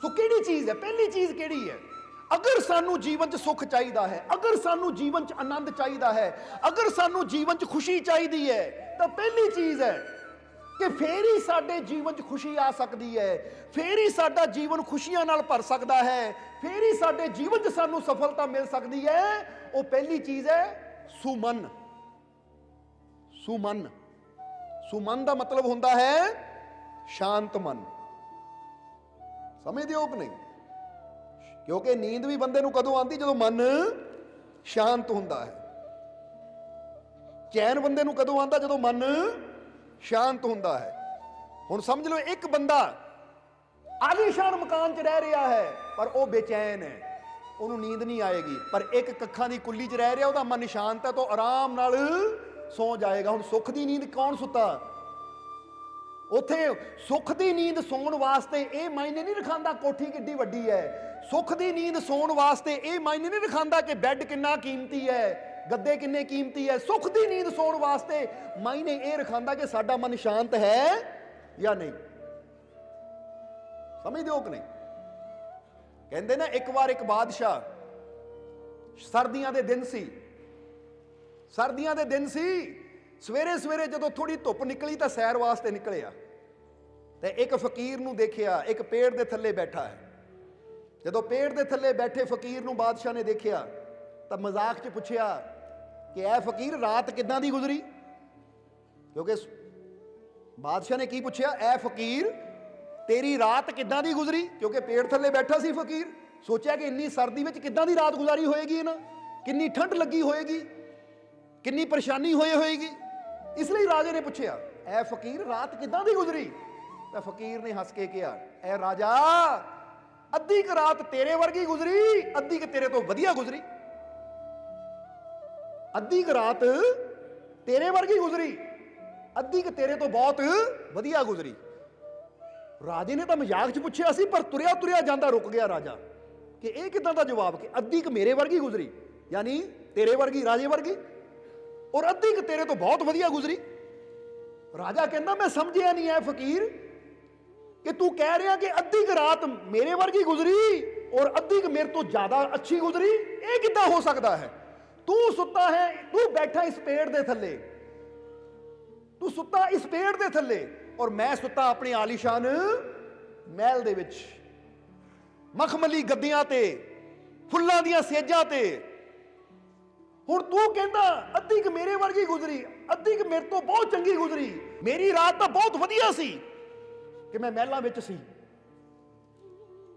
सो किहड़ी चीज़ है? पहली चीज़ किहड़ी है? अगर सानू जीवन च सुख चाहिए है, अगर सानू जीवन च आनंद चाहिए है, अगर सानू जीवन च खुशी चाहिए है, तो पहली चीज़ है कि फिर ही साडे जीवन च खुशी आ सकती है, फिर ही साडा जीवन खुशियां नाल भर सकता है, फिर ही साडे जीवन च सानू सफलता मिल सकती है। वो पहली चीज़ है सुमन। सुमन, सुमन का मतलब होता है शांत मन। समझते हो कि नहीं? क्योंकि नींद भी बंदे नूं कदों आती जो मन शांत हुंदा है। चैन बंदे नूं कदों आंदा जो मन शांत हुंदा है। हुण समझ लो एक बंदा आलीशान मकान च रह रहा है पर वह बेचैन है, उन्होंने नींद नहीं आएगी। पर एक कखां दी कुल्ली च रह रहा, उसका मन शांत है तो आराम नाल सौ जाएगा। हुण सुख दी नींद कौन सुता? उत्थे सुख दी नींद सौण वास्ते ये मायने नहीं रखांदा कोठी किड्डी वड्डी है। सुख दी नींद सौण वास्ते ये मायने नहीं रखांदा कि बैड कितना कीमती है, गद्दे किन्ने कीमती है। सुख दी नींद सौण वास्ते मायने ये रखांदा कि साडा मन शांत है या नहीं। समझदे हो कि नहीं? कहंदे ना एक बार एक बादशाह, सर्दियां दे दिन सी, सर्दियां दे दिन सी, सवेरे सवेरे जो थोड़ी धुप निकली तो सैर वास्ते निकलिया तो एक फकीर नूं देखिया, एक पेड़ के थल्ले बैठा है। जो पेड़ के थल्ले बैठे फकीर नूं बादशाह ने देखिया तो मजाक च पुछया कि ऐ फकीर रात किदां दी गुजरी? क्योंकि बादशाह ने की पुछया, ऐ फकीर तेरी रात किदां दी गुजरी? क्योंकि पेड़ थल्ले बैठा सी फकीर, सोचा कि इन्नी सर्दी में किदां दी रात गुजारी होएगी ना, किन्नी ठंड लगी होएगी, किन्नी परेशानी होएगी। इसलिए राजे ने पूछा, ऐ फकीर रात किदां दी गुजरी? तो फकीर ने हस के कहा, ऐ राजा अद्धी क रात तेरे वर्गी गुजरी, अद्धी क तेरे तो वधिया गुजरी। अद्धी क रात तेरे वर्गी गुजरी, अद्धी क तेरे तो बहुत वधिया गुजरी। राजे ने तो मजाक च पूछा सी, पर तुरिया तुरिया जांदा रुक गया राजा कि यह किदां दा जवाब कि अद्धी क मेरे वर्गी गुजरी, यानी तेरे वर्गी, राजे वर्गी, और अद्धी क तेरे तो बहुत वधिया गुजरी। राजा कहता मैं समझिया नहीं है फकीर कि तू कह रहा कि अद्धी क रात मेरे वर्गी गुजरी और अद्धी क मेरे तो ज्यादा अच्छी गुजरी, ये किद्दां हो सकता है? तू सुता है, तू बैठा इस पेड़ दे थल्ले, तू सुता इस पेड़ दे थल्ले और मैं सुता अपनी आलीशान महल दे विच, मखमली गद्दियां ते, फुल्लां दियां सेजां ते। हुण तू कहंदा अद्धी क मेरे वर्गी गुजरी, अद्धी क मेरे तो बहुत चंगी गुजरी, मेरी रात तो बहुत वधिया सी कि मैं महलां विच सी,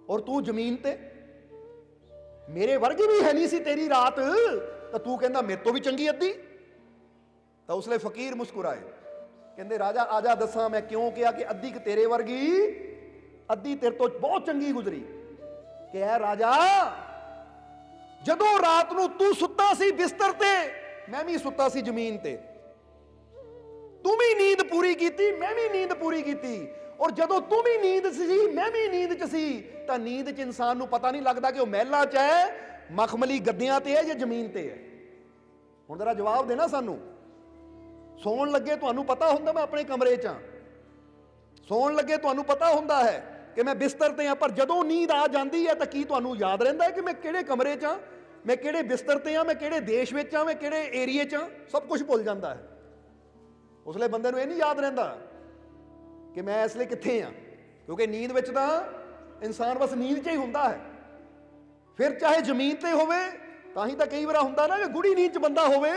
और तू जमीन ते मेरे वर्गी भी है नहीं सी तेरी रात, तो तू कहंदा मेरे तो भी चंगी अद्धी। तो उसले फकीर मुस्कुराए, कहंदे राजा आजा दसा मैं क्यों कहा कि अद्धी क तेरे वर्गी, अद्धी तेरे तो बहुत चंगी गुजरी। कि ऐ राजा जदों रात नूं तू सुता सी बिस्तर ते, मैं भी सुता सी जमीन ते, तू भी नींद पूरी कीती, मैं भी नींद पूरी कीती, और जदों तू भी नींद सी मैं भी नींद च सी, तां नींद च इंसान नूं पता नहीं लगता कि वह महलां च है, मखमली गद्दियां ते है या जमीन ते है। हुण जरा जवाब देना सानू। सौण लगे तुहानू पता हुंदा मैं अपने कमरे च हां, सौण लगे तुहानू पता हुंदा है कि मैं बिस्तर ते हां, पर जदों नींद आ जाती है तो की तुहानू याद रहिंदा है कि मैं किहड़े कमरे च हां, मैं किहड़े बिस्तर ते हां, मैं किहड़े देश विच हां, मैं किहड़े एरिए च हां? सब कुछ भुल जाता है। उसले बंदे नूं इह नहीं याद रहिंदा कि मैं इसलिए कित्थे हां, क्योंकि नींद विच तां इंसान बस नींद च ही हुंदा है। फिर चाहे जमीन ते होवे, तां ही तां कई बार हुंदा ना कि गुड़ी नींद च बंदा होवे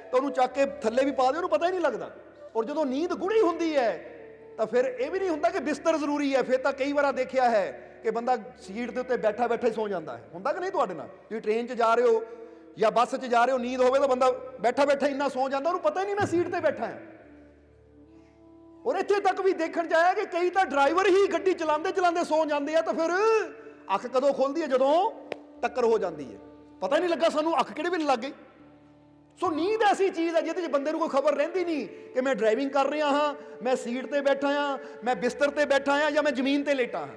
तो उन्होंने चक के थल्ले भी पा दे, उन्होंने पता ही नहीं लगता। और जदों नींद गुड़ी हुंदी है तो फिर यह भी नहीं हुंदा कि बिस्तर जरूरी है। फिर तो कई बार देखा है कि बंदा सीट के उत्ते बैठा बैठा ही सौ जाता है। हुंदा कि नहीं तुहाडे नाल? तुसीं ट्रेन च जा रहे हो या बस च जा रहे हो, नींद होवे तो बंदा बैठा बैठा इन्ना सौ जाता, उन्होंने पता ही नहीं मैं सीट ते बैठा है। और इत्थे तक भी देखण जाया कि कई तो ड्राइवर ही गड्डी चलाते चलाते सौ जाते हैं, तो फिर अख कदों खुलती है? जदों टक्कर हो जाती है, पता ही नहीं लगा सानू अख किहड़े वेले लग गई। सो नींद ऐसी चीज़ है जिहदे बंदे नूं कोई खबर रहिंदी नहीं कि मैं ड्राइविंग कर रहा हाँ, मैं सीट ते बैठा हाँ, मैं बिस्तर ते बैठा हाँ या मैं जमीन ते लेटा हाँ।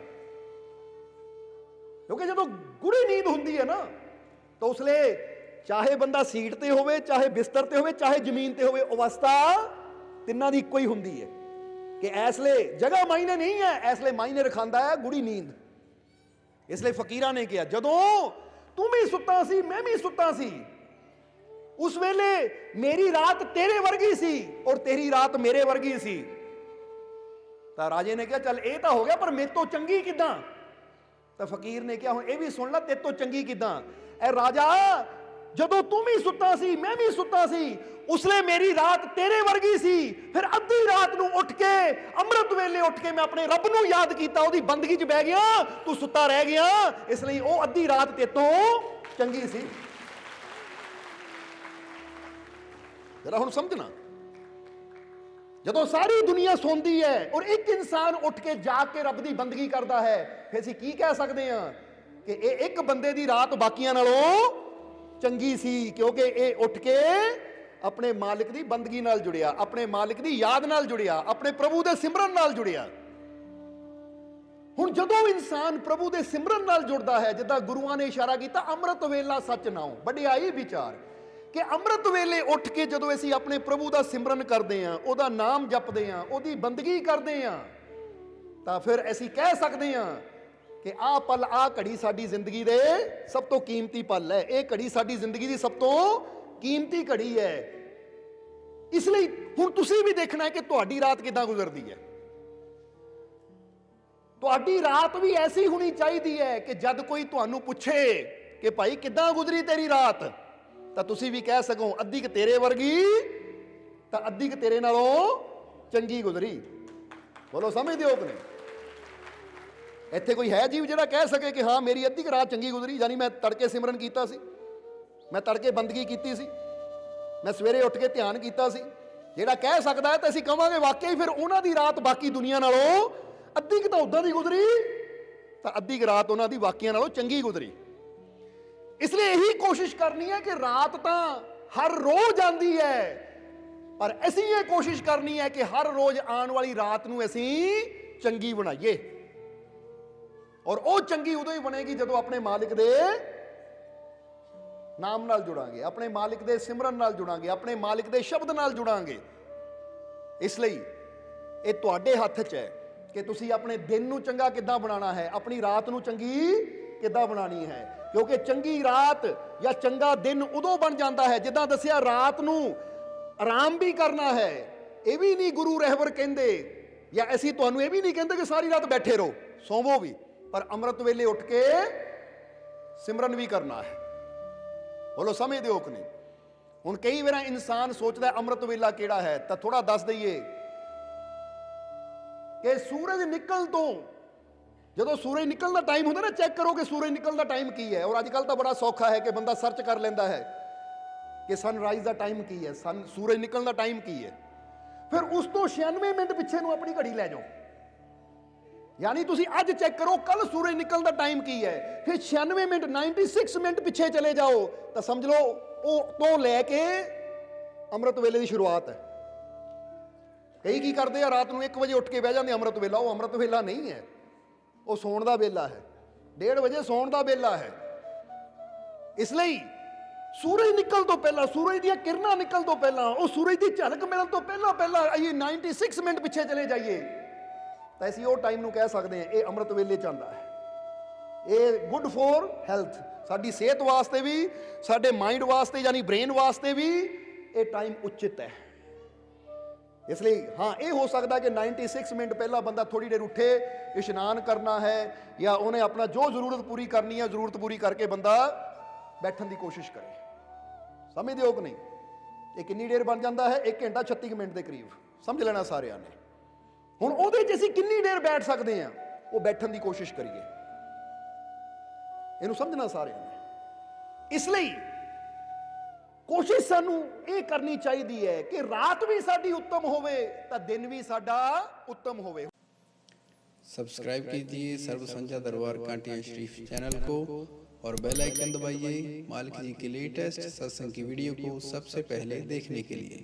क्योंकि जदों गुड़ी नींद हुंदी है ना तो उसले चाहे बंदा सीट ते होवे, चाहे बिस्तर ते होवे, चाहे जमीन ते होवे, अवस्था तिन्नां दी इक्को ही हुंदी है कि इसले जगह मायने नहीं है, इसले मायने रखांदा है गुड़ी नींद। ਇਸ ਲਈ ਫਕੀਰਾਂ ਨੇ ਕਿਹਾ ਜਦੋਂ ਤੂੰ ਵੀ ਸੁੱਤਾ ਸੀ ਮੈਂ ਵੀ ਸੁੱਤਾ ਸੀ, ਉਸ ਵੇਲੇ ਮੇਰੀ ਰਾਤ ਤੇਰੇ ਵਰਗੀ ਸੀ ਔਰ ਤੇਰੀ ਰਾਤ ਮੇਰੇ ਵਰਗੀ ਸੀ। ਤਾਂ ਰਾਜੇ ਨੇ ਕਿਹਾ ਚੱਲ ਇਹ ਤਾਂ ਹੋ ਗਿਆ, ਪਰ ਮੇਰੇ ਤੋਂ ਚੰਗੀ ਕਿੱਦਾਂ? ਤਾਂ ਫਕੀਰ ਨੇ ਕਿਹਾ ਹੁਣ ਇਹ ਵੀ ਸੁਣ ਲੈ, ਤੇਰੇ ਤੋਂ ਚੰਗੀ ਕਿੱਦਾਂ? ਐ ਰਾਜਾ, ਜਦੋਂ ਤੂੰ ਵੀ ਸੁੱਤਾ ਸੀ ਮੈਂ ਵੀ ਸੁੱਤਾ ਸੀ, ਉਸਲੇ ਮੇਰੀ ਰਾਤ ਤੇਰੇ ਵਰਗੀ ਸੀ, ਫਿਰ ਅੱਧੀ ਰਾਤ ਨੂੰ ਉੱਠ ਕੇ ਅੰਮ੍ਰਿਤ ਵੇਲੇ ਉੱਠ ਕੇ ਮੈਂ ਆਪਣੇ ਰੱਬ ਨੂੰ ਯਾਦ ਕੀਤਾ, ਉਹਦੀ ਬੰਦਗੀ 'ਚ ਬਹਿ ਗਿਆ, ਤੂੰ ਸੁੱਤਾ ਰਹਿ ਗਿਆ, ਇਸ ਲਈ ਉਹ ਅੱਧੀ ਰਾਤ ਤੇਰੇ ਤੋਂ ਚੰਗੀ ਸੀ। ਜਰਾ ਹੁਣ ਸਮਝਣਾ, ਜਦੋਂ ਸਾਰੀ ਦੁਨੀਆ ਸੌਂਦੀ ਹੈ ਔਰ ਇੱਕ ਇਨਸਾਨ ਉੱਠ ਕੇ ਜਾਗ ਕੇ ਰੱਬ ਦੀ ਬੰਦਗੀ ਕਰਦਾ ਹੈ, ਫਿਰ ਅਸੀਂ ਕੀ ਕਹਿ ਸਕਦੇ ਹਾਂ ਕਿ ਇਹ ਇੱਕ ਬੰਦੇ ਦੀ ਰਾਤ ਬਾਕੀਆਂ ਨਾਲੋਂ ਚੰਗੀ ਸੀ, ਕਿਉਂਕਿ ਇਹ ਉੱਠ ਕੇ ਆਪਣੇ ਮਾਲਿਕ ਦੀ ਬੰਦਗੀ ਨਾਲ ਜੁੜਿਆ, ਆਪਣੇ ਮਾਲਿਕ ਦੀ ਯਾਦ ਨਾਲ ਜੁੜਿਆ, ਆਪਣੇ ਪ੍ਰਭੂ ਦੇ ਸਿਮਰਨ ਨਾਲ ਜੁੜਿਆ। ਹੁਣ ਜਦੋਂ ਇਨਸਾਨ ਪ੍ਰਭੂ ਦੇ ਸਿਮਰਨ ਨਾਲ ਜੁੜਦਾ ਹੈ, ਜਿੱਦਾਂ ਗੁਰੂਆਂ ਨੇ ਇਸ਼ਾਰਾ ਕੀਤਾ, ਅੰਮ੍ਰਿਤ ਵੇਲਾ ਸੱਚ ਨਾਉ ਵਡਿਆਈ ਵਿਚਾਰ, ਕਿ ਅੰਮ੍ਰਿਤ ਵੇਲੇ ਉੱਠ ਕੇ ਜਦੋਂ ਅਸੀਂ ਆਪਣੇ ਪ੍ਰਭੂ ਦਾ ਸਿਮਰਨ ਕਰਦੇ ਹਾਂ, ਉਹਦਾ ਨਾਮ ਜਪਦੇ ਹਾਂ, ਉਹਦੀ ਬੰਦਗੀ ਕਰਦੇ ਹਾਂ, ਤਾਂ ਫਿਰ ਅਸੀਂ ਕਹਿ ਸਕਦੇ ਹਾਂ ਕਿ ਆਹ ਪਲ, ਆਹ ਘੜੀ ਸਾਡੀ ਜ਼ਿੰਦਗੀ ਦੇ ਸਭ ਤੋਂ ਕੀਮਤੀ ਪਲ ਹੈ, ਇਹ ਘੜੀ ਸਾਡੀ ਜ਼ਿੰਦਗੀ ਦੀ ਸਭ ਤੋਂ ਕੀਮਤੀ ਘੜੀ ਹੈ। ਇਸ ਲਈ ਹੁਣ ਤੁਸੀਂ ਵੀ ਦੇਖਣਾ ਹੈ ਕਿ ਤੁਹਾਡੀ ਰਾਤ ਕਿੱਦਾਂ ਗੁਜ਼ਰਦੀ ਹੈ। ਤੁਹਾਡੀ ਰਾਤ ਵੀ ਐਸੀ ਹੋਣੀ ਚਾਹੀਦੀ ਹੈ ਕਿ ਜਦ ਕੋਈ ਤੁਹਾਨੂੰ ਪੁੱਛੇ ਕਿ ਭਾਈ ਕਿੱਦਾਂ ਗੁਜ਼ਰੀ ਤੇਰੀ ਰਾਤ, ਤਾਂ ਤੁਸੀਂ ਵੀ ਕਹਿ ਸਕੋ ਅੱਧੀ ਕੁ ਤੇਰੇ ਵਰਗੀ, ਤਾਂ ਅੱਧੀ ਕੁ ਤੇਰੇ ਨਾਲੋਂ ਚੰਗੀ ਗੁਜ਼ਰੀ। ਬੋਲੋ ਸਮਝਦੇ ਹੋ ਕਿ ਨਹੀਂ? ਇੱਥੇ ਕੋਈ ਹੈ ਜੀਵ ਜਿਹੜਾ ਕਹਿ ਸਕੇ ਕਿ ਹਾਂ ਮੇਰੀ ਅੱਧੀ ਕੁ ਰਾਤ ਚੰਗੀ ਗੁਜ਼ਰੀ, ਯਾਨੀ ਮੈਂ ਤੜਕੇ ਸਿਮਰਨ ਕੀਤਾ ਸੀ, ਮੈਂ ਤੜਕੇ ਬੰਦਗੀ ਕੀਤੀ ਸੀ, ਮੈਂ ਸਵੇਰੇ ਉੱਠ ਕੇ ਧਿਆਨ ਕੀਤਾ ਸੀ? ਜਿਹੜਾ ਕਹਿ ਸਕਦਾ ਹੈ ਤਾਂ ਅਸੀਂ ਕਹਾਂਗੇ ਵਾਕਈ ਫਿਰ ਉਹਨਾਂ ਦੀ ਰਾਤ ਬਾਕੀ ਦੁਨੀਆ ਨਾਲੋਂ ਅੱਧੀ ਕੁ ਤਾਂ ਉਦਾਂ ਦੀ ਗੁਜ਼ਰੀ, ਤਾਂ ਅੱਧੀ ਕੁ ਰਾਤ ਉਹਨਾਂ ਦੀ ਬਾਕੀਆਂ ਨਾਲੋਂ ਚੰਗੀ ਗੁਜ਼ਰੀ। ਇਸ ਲਈ ਇਹੀ ਕੋਸ਼ਿਸ਼ ਕਰਨੀ ਹੈ ਕਿ ਰਾਤ ਤਾਂ ਹਰ ਰੋਜ਼ ਆਉਂਦੀ ਹੈ, ਪਰ ਅਸੀਂ ਇਹ ਕੋਸ਼ਿਸ਼ ਕਰਨੀ ਹੈ ਕਿ ਹਰ ਰੋਜ਼ ਆਉਣ ਵਾਲੀ ਰਾਤ ਨੂੰ ਅਸੀਂ ਚੰਗੀ ਬਣਾਈਏ। ਔਰ ਉਹ ਚੰਗੀ ਉਦੋਂ ਹੀ ਬਣੇਗੀ ਜਦੋਂ ਆਪਣੇ ਮਾਲਿਕ ਦੇ ਨਾਮ ਨਾਲ ਜੁੜਾਂਗੇ, ਆਪਣੇ ਮਾਲਿਕ ਦੇ ਸਿਮਰਨ ਨਾਲ ਜੁੜਾਂਗੇ, ਆਪਣੇ ਮਾਲਿਕ ਦੇ ਸ਼ਬਦ ਨਾਲ ਜੁੜਾਂਗੇ। ਇਸ ਲਈ ਇਹ ਤੁਹਾਡੇ ਹੱਥ 'ਚ ਹੈ ਕਿ ਤੁਸੀਂ ਆਪਣੇ ਦਿਨ ਨੂੰ ਚੰਗਾ ਕਿੱਦਾਂ ਬਣਾਉਣਾ ਹੈ, ਆਪਣੀ ਰਾਤ ਨੂੰ ਚੰਗੀ ਕਿੱਦਾਂ ਬਣਾਉਣੀ ਹੈ। ਕਿਉਂਕਿ ਚੰਗੀ ਰਾਤ ਜਾਂ ਚੰਗਾ ਦਿਨ ਉਦੋਂ ਬਣ ਜਾਂਦਾ ਹੈ, ਜਿੱਦਾਂ ਦੱਸਿਆ ਰਾਤ ਨੂੰ ਆਰਾਮ ਵੀ ਕਰਨਾ ਹੈ। ਇਹ ਵੀ ਨਹੀਂ ਗੁਰੂ ਰਹਿਬਰ ਕਹਿੰਦੇ, ਜਾਂ ਅਸੀਂ ਤੁਹਾਨੂੰ ਇਹ ਵੀ ਨਹੀਂ ਕਹਿੰਦੇ ਕਿ ਸਾਰੀ ਰਾਤ ਬੈਠੇ ਰਹੋ, ਸੌਵੋ ਵੀ, ਪਰ ਅੰਮ੍ਰਿਤ ਵੇਲੇ ਉੱਠ ਕੇ ਸਿਮਰਨ ਵੀ ਕਰਨਾ ਹੈ। ਬੋਲੋ ਸਮਝਦੇ ਹੋ ਕਿ ਨਹੀਂ? ਹੁਣ ਕਈ ਵਾਰ ਇਨਸਾਨ ਸੋਚਦਾ ਅੰਮ੍ਰਿਤ ਵੇਲਾ ਕਿਹੜਾ ਹੈ, ਤਾਂ ਥੋੜਾ ਦੱਸ ਦਈਏ ਕਿ ਸੂਰਜ ਨਿਕਲਣ ਤੋਂ, ਜਦੋਂ ਸੂਰਜ ਨਿਕਲਣ ਦਾ ਟਾਈਮ ਹੁੰਦਾ ਨਾ, ਚੈੱਕ ਕਰੋ ਕਿ ਸੂਰਜ ਨਿਕਲਣ ਦਾ ਟਾਈਮ ਕੀ ਹੈ। ਔਰ ਅੱਜ ਕੱਲ ਤਾਂ ਬੜਾ ਸੌਖਾ ਹੈ ਕਿ ਬੰਦਾ ਸਰਚ ਕਰ ਲੈਂਦਾ ਹੈ ਕਿ ਸਨਰਾਈਜ਼ ਦਾ ਟਾਈਮ ਕੀ ਹੈ, ਸੂਰਜ ਨਿਕਲਣ ਦਾ ਟਾਈਮ ਕੀ ਹੈ। ਫਿਰ ਉਸ ਤੋਂ 96 ਮਿੰਟ ਪਿੱਛੇ ਨੂੰ ਆਪਣੀ ਘੜੀ ਲੈ ਜਾਓ, ਯਾਨੀ ਤੁਸੀਂ ਅੱਜ ਚੈੱਕ ਕਰੋ ਕੱਲ ਸੂਰਜ ਨਿਕਲਣ ਦਾ ਟਾਈਮ ਕੀ ਹੈ, ਫਿਰ 96 ਮਿੰਟ 96 ਮਿੰਟ ਪਿੱਛੇ ਚਲੇ ਜਾਓ, ਤਾਂ ਸਮਝ ਲਓ ਉਹ ਤੋਂ ਲੈ ਕੇ ਅੰਮ੍ਰਿਤ ਵੇਲੇ ਦੀ ਸ਼ੁਰੂਆਤ ਹੈ। ਕਈ ਕੀ ਕਰਦੇ ਆ, ਰਾਤ ਨੂੰ 1 ਵਜੇ ਉੱਠ ਕੇ ਬਹਿ ਜਾਂਦੇ ਅੰਮ੍ਰਿਤ ਵੇਲਾ। ਉਹ ਅੰਮ੍ਰਿਤ ਵੇਲਾ ਨਹੀਂ ਹੈ, ਉਹ ਸੌਣ ਦਾ ਵੇਲਾ ਹੈ। 1:30 ਵਜੇ ਸੌਣ ਦਾ ਵੇਲਾ ਹੈ। ਇਸ ਲਈ ਸੂਰਜ ਨਿਕਲ ਤੋਂ ਪਹਿਲਾਂ, ਸੂਰਜ ਦੀਆਂ ਕਿਰਨਾਂ ਨਿਕਲ ਤੋਂ ਪਹਿਲਾਂ, ਉਹ ਸੂਰਜ ਦੀ ਝਲਕ ਮਿਲਣ ਤੋਂ ਪਹਿਲਾਂ ਅਸੀਂ 96 ਮਿੰਟ ਪਿੱਛੇ ਚਲੇ ਜਾਈਏ, ਤਾਂ ਅਸੀਂ ਉਹ ਟਾਈਮ ਨੂੰ ਕਹਿ ਸਕਦੇ ਹਾਂ ਇਹ ਅੰਮ੍ਰਿਤ ਵੇਲੇ ਚ ਆਉਂਦਾ ਹੈ। ਇਹ ਗੁੱਡ ਫॉर ਹੈਲਥ, ਸਾਡੀ ਸਿਹਤ ਵਾਸਤੇ ਵੀ, ਸਾਡੇ ਮਾਈਂਡ ਵਾਸਤੇ ਯਾਨੀ ਬ੍ਰੇਨ ਵਾਸਤੇ ਵੀ ਇਹ ਟਾਈਮ ਉਚਿਤ ਹੈ। ਇਸ ਲਈ ਹਾਂ ਇਹ ਹੋ ਸਕਦਾ ਕਿ 96 ਮਿੰਟ ਪਹਿਲਾਂ ਬੰਦਾ ਥੋੜੀ ਦੇਰ ਉੱਠੇ, ਇਸ਼ਨਾਨ ਕਰਨਾ ਹੈ, ਜਾਂ ਉਹਨੇ ਆਪਣਾ ਜੋ ਜ਼ਰੂਰਤ ਪੂਰੀ ਕਰਨੀ ਹੈ, ਜ਼ਰੂਰਤ ਪੂਰੀ ਕਰਕੇ ਬੰਦਾ ਬੈਠਣ ਦੀ ਕੋਸ਼ਿਸ਼ ਕਰੇ। ਸਮਝਦੇ ਹੋ ਕਿ ਨਹੀਂ? ਇਹ ਕਿੰਨੀ ਦੇਰ ਬਣ ਜਾਂਦਾ ਹੈ? 1 ਘੰਟਾ 36 ਮਿੰਟ ਦੇ ਕਰੀਬ, ਸਮਝ ਲੈਣਾ ਸਾਰਿਆਂ ਨੇ। ਹੁਣ ਉਹਦੇ 'ਚ ਅਸੀਂ ਕਿੰਨੀ ਦੇਰ ਬੈਠ ਸਕਦੇ ਹਾਂ, ਉਹ ਬੈਠਣ ਦੀ ਕੋਸ਼ਿਸ਼ ਕਰੀਏ। ਇਹਨੂੰ ਸਮਝਣਾ ਸਾਰਿਆਂ ਨੇ। ਇਸ ਲਈ ਕੋਸ਼ਿਸ਼ ਸਾਨੂੰ ਇਹ ਕਰਨੀ ਚਾਹੀਦੀ ਹੈ ਕਿ ਰਾਤ भी साड़ी उत्तम होवे तो दिन भी साडा उत्तम होवे। सब्सक्राइब कीजिए सर्व संध्या दरबार कांटिया शरीफ चैनल को और बेल आइकन दबाइए मालिक जी की लेटेस्ट सत्संग की वीडियो को सबसे पहले देखने के लिए।